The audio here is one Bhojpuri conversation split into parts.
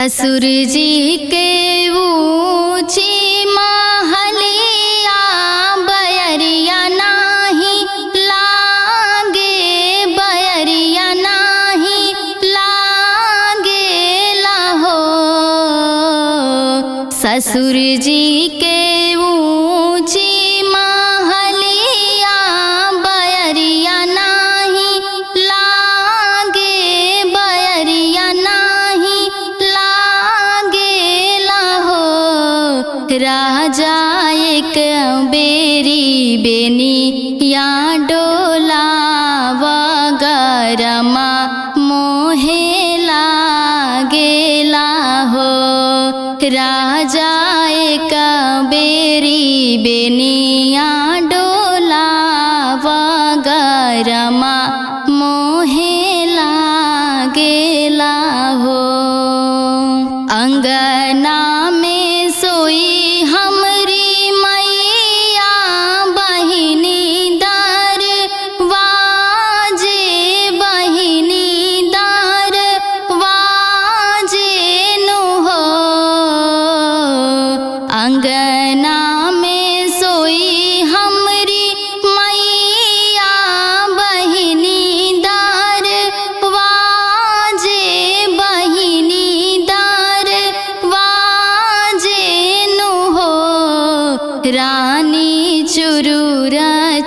ससुर जी के ऊँची महलिया बयरिया नाही लागे, बयरिया नाही लागे लाहो। ससुर जी के ऊँची महलिया बयरिया नाही लागे, बयरिया नाही लागे लाहो। राजा एक बेरी बेनी या डोला वगरमा मोहे लागेला हो। राजा एक बेरी बेनी या डोला वगरमा मोहे लागेला हो। अंगना में सोई हमरी मैया बहिनी दर वाजे, बहिनी दर वाजे नु हो। अंगना में सोई हमरी मैया बहिनी दर वाजे, बहिनी दर वाजे नु हो। रानी चुरुर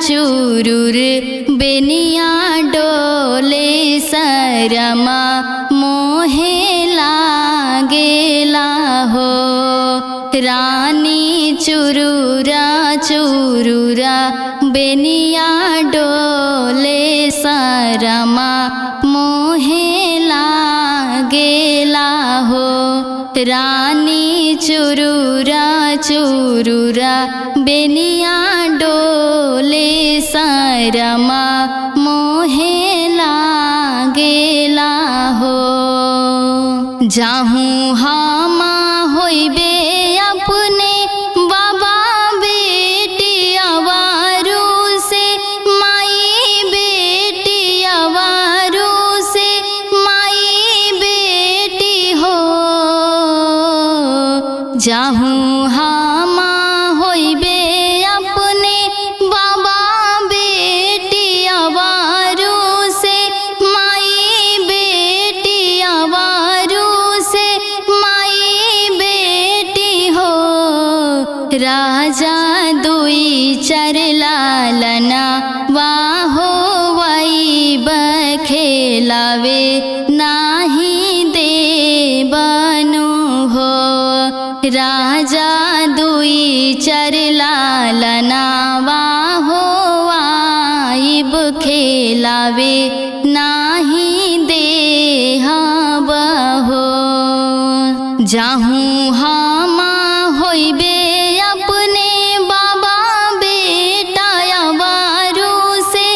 चुरुर बेनिया डोले शरमा मोहे लागेला हो। रानी चुरुरा चुरुरा बेनिया डोले शरमा मोहे लागेला हो। रानी चुरुरा चुरुरा बेनिया डोले शरमा मोहे लागेला हो। जाहूँ हम होइबे अपने बाबा बेटी अवारू से, माई बेटी अवारू से माई बेटी हो। जाहूँ हम होइबे अपने बाबा बेटी अवारू से, माई बेटी अवारू से माई बेटी हो। राजा दुई चर लालना वाहो वाई बखेलावे नाही दे बनु हो। राजा दुई चर लालना वाहो वाई बखेलावे नाही दे बहो। जाहूँ हम होइबे अपने बाबा बेटा अवारू से,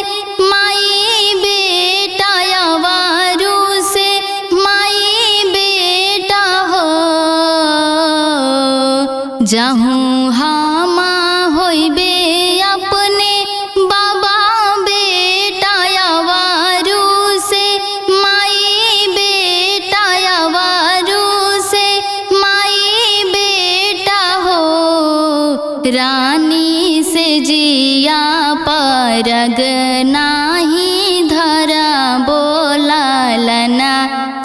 माई बेटा अवारू से माई बेटा हो। जाहूँ हम होइबे अपने बाबा बेटा अवारू से, माई बेटा अवारू से माई बेटा हो। रानी से जिया परग नाही धरा बोलालना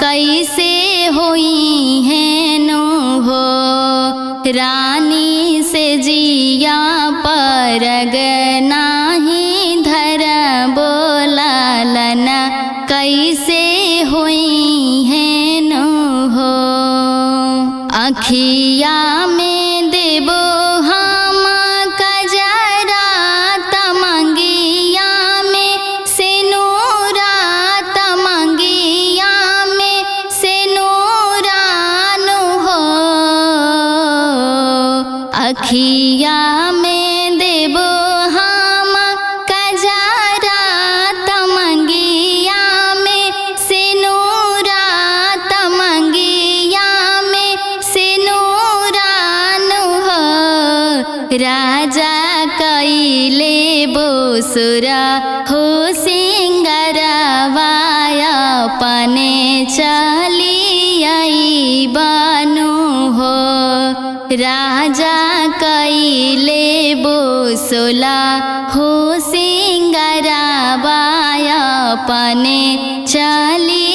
कैसे होई है नो हो। रानी से जिया परग नाही धरा बोलालना कैसे होई है नो हो। अखिया में देबो हम कजरा तमंगिया में सिनूरा, तमंगिया में सिनूरा नु हो। अखिया में देबो हम कजरा तमंगिया में सिनूरा, तमंगिया में सिनूरा नु हो। राजा कैले बोसुरा हो सिंगरवाया पने चलिया जई बानु हो। राजा कैले बोसोला हो सिंगराबाया पने चली